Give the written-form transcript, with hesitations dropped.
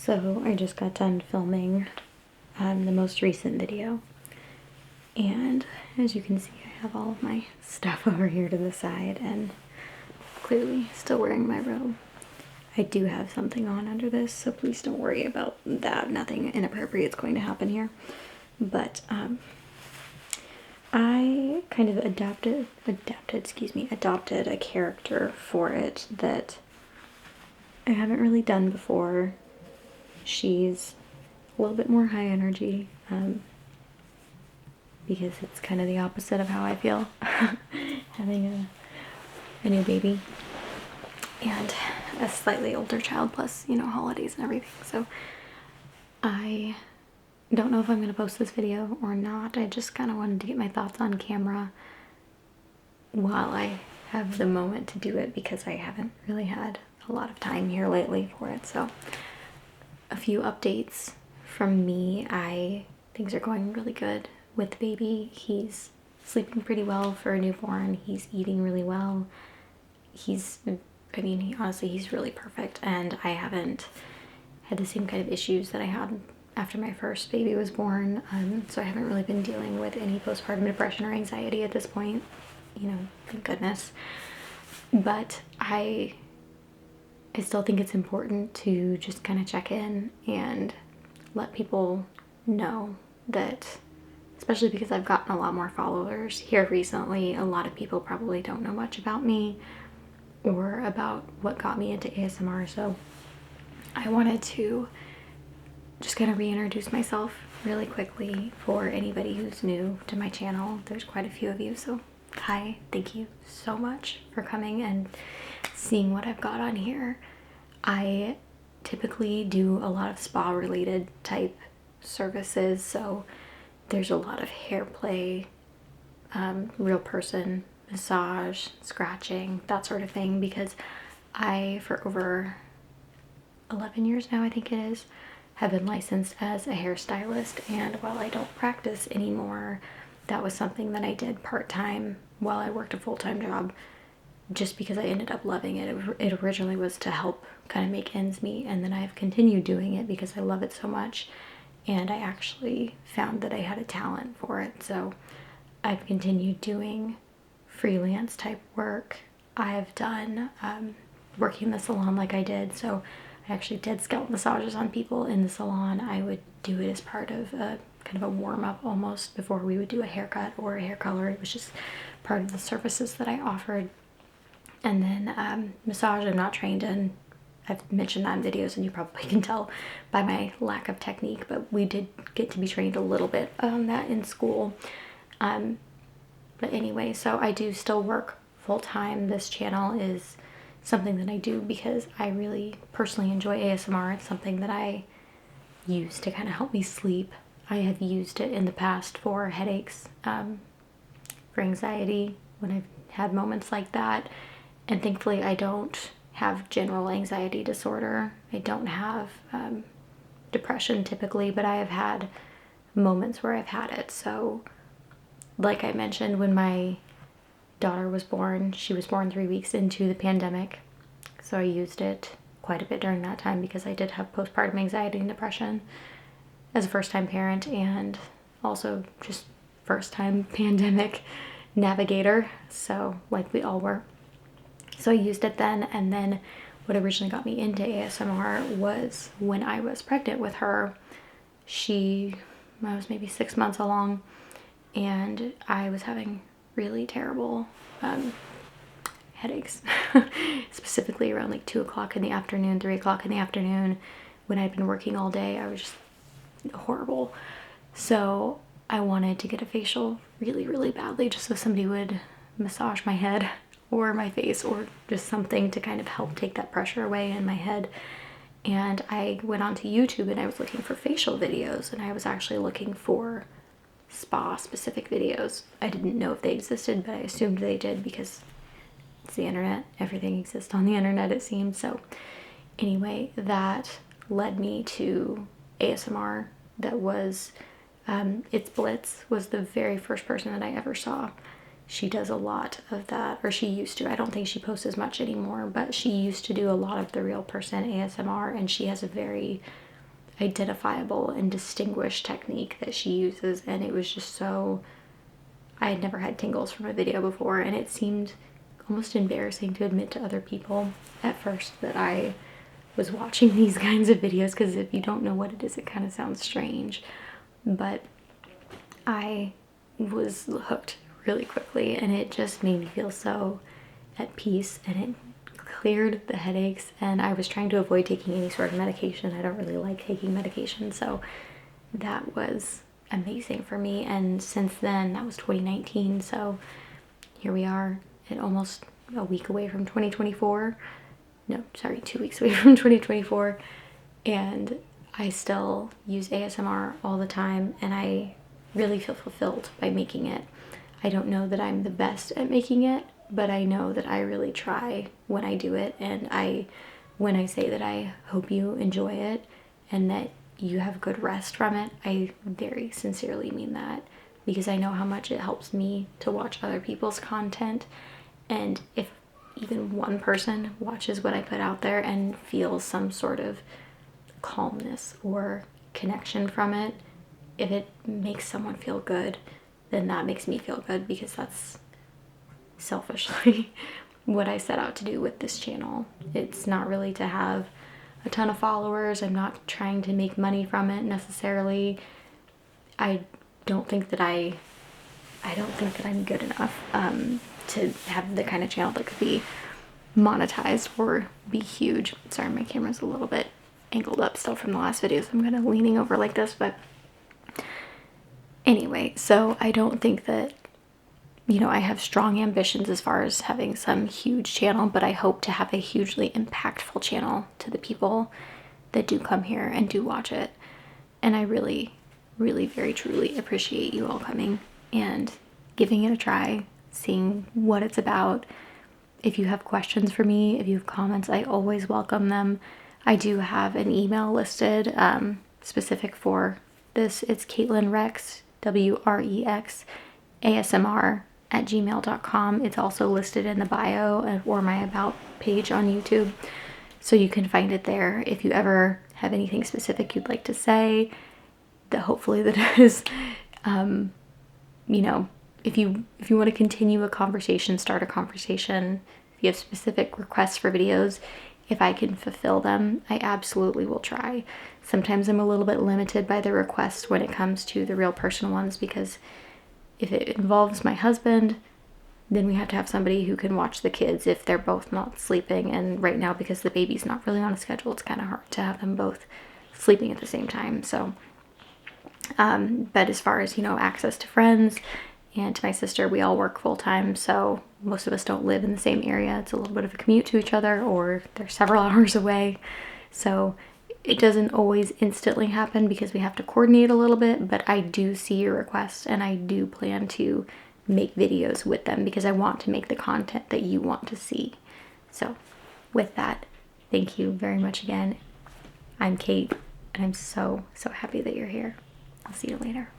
So I just got done filming the most recent video, and as you can see, I have all of my stuff over here to the side and clearly still wearing my robe. I do have something on under this, so please don't worry about that. Nothing inappropriate is going to happen here. But I kind of adopted a character for it that I haven't really done before. She's a little bit more high energy, because it's kind of the opposite of how I feel having a new baby and a slightly older child, plus, you know, holidays and everything. So I don't know if I'm going to post this video or not. I just kind of wanted to get my thoughts on camera while I have the moment to do it, because I haven't really had a lot of time here lately for it. So a few updates from me. Things are going really good with the baby. He's sleeping pretty well for a newborn. He's eating really well. Honestly, he's really perfect, and I haven't had the same kind of issues that I had after my first baby was born. So I haven't really been dealing with any postpartum depression or anxiety at this point, you know, thank goodness. But I still think it's important to just kind of check in and let people know that, especially because I've gotten a lot more followers here recently. A lot of people probably don't know much about me or about what got me into ASMR, so I wanted to just kind of reintroduce myself really quickly for anybody who's new to my channel. There's quite a few of you, so hi, thank you so much for coming and seeing what I've got on here. I typically do a lot of spa related type services, so there's a lot of hair play, real person massage, scratching, that sort of thing, because I, for over 11 years now, I think it is, have been licensed as a hairstylist. And while I don't practice anymore, that was something that I did part-time while I worked a full-time job, just because I ended up loving it. It originally was to help kind of make ends meet, and then I've continued doing it because I love it so much, and I actually found that I had a talent for it. So I've continued doing freelance type work. I have done working in the salon like I did, so I actually did scalp massages on people in the salon. I would do it as part of a kind of a warm-up almost before we would do a haircut or a hair color. It was just part of the services that I offered. And then massage I'm not trained in. I've mentioned that in videos, and you probably can tell by my lack of technique, but we did get to be trained a little bit on that in school. But anyway, so I do still work full-time. This channel is something that I do because I really personally enjoy ASMR. It's something that I use to kind of help me sleep. I have used it in the past for headaches, for anxiety when I've had moments like that. And thankfully I don't have general anxiety disorder. I don't have depression typically, but I have had moments where I've had it. So like I mentioned, when my daughter was born, she was born 3 weeks into the pandemic. So I used it quite a bit during that time because I did have postpartum anxiety and depression as a first-time parent, and also just first-time pandemic navigator. So like we all were. So I used it then, and then what originally got me into ASMR was when I was pregnant with her. I was maybe 6 months along, and I was having really terrible headaches, specifically around like 2 o'clock in the afternoon, 3 o'clock in the afternoon, when I'd been working all day. I was just horrible. So I wanted to get a facial really, really badly, just so somebody would massage my head or my face or just something to kind of help take that pressure away in my head. And I went onto YouTube and I was looking for facial videos, and I was actually looking for spa specific videos. I didn't know if they existed, but I assumed they did because it's the internet. Everything exists on the internet, it seems. So anyway, that led me to ASMR. That was It's Blitz was the very first person that I ever saw. She does a lot of that, or she used to. I don't think she posts as much anymore, but she used to do a lot of the real person ASMR, and she has a very identifiable and distinguished technique that she uses, and it was just so, I had never had tingles from a video before, and it seemed almost embarrassing to admit to other people at first that I was watching these kinds of videos, because if you don't know what it is, it kind of sounds strange, but I was hooked really quickly, and it just made me feel so at peace, and it cleared the headaches. And I was trying to avoid taking any sort of medication. I don't really like taking medication, so that was amazing for me. And since then, that was 2019, so here we are at almost a week away from 2024. No, sorry, 2 weeks away from 2024, and I still use ASMR all the time, and I really feel fulfilled by making it. I don't know that I'm the best at making it, but I know that I really try when I do it, and when I say that I hope you enjoy it and that you have good rest from it, I very sincerely mean that, because I know how much it helps me to watch other people's content. And if even one person watches what I put out there and feels some sort of calmness or connection from it, if it makes someone feel good, then that makes me feel good, because that's selfishly what I set out to do with this channel. It's not really to have a ton of followers. I'm not trying to make money from it necessarily. I don't think that I'm good enough to have the kind of channel that could be monetized or be huge. Sorry, my camera's a little bit angled up still from the last video, so I'm kind of leaning over like this, but anyway, so I don't think that, you know, I have strong ambitions as far as having some huge channel, but I hope to have a hugely impactful channel to the people that do come here and do watch it. And I really, really, very truly appreciate you all coming and giving it a try, seeing what it's about. If you have questions for me, if you have comments, I always welcome them. I do have an email listed specific for this. It's Caitlin Rex, WREX, ASMR@gmail.com. It's also listed in the bio or my about page on YouTube, so you can find it there. If you ever have anything specific you'd like to say, that hopefully that is, you know, if you want to continue a conversation, start a conversation, if you have specific requests for videos, if I can fulfill them, I absolutely will try. Sometimes I'm a little bit limited by the requests when it comes to the real personal ones, because if it involves my husband, then we have to have somebody who can watch the kids if they're both not sleeping. And right now, because the baby's not really on a schedule, it's kind of hard to have them both sleeping at the same time. So, but as far as, you know, access to friends and to my sister, we all work full time, so most of us don't live in the same area. It's a little bit of a commute to each other, or they're several hours away. So it doesn't always instantly happen because we have to coordinate a little bit, but I do see your requests, and I do plan to make videos with them because I want to make the content that you want to see. So with that, thank you very much again. I'm Kate, and I'm so, so happy that you're here. I'll see you later.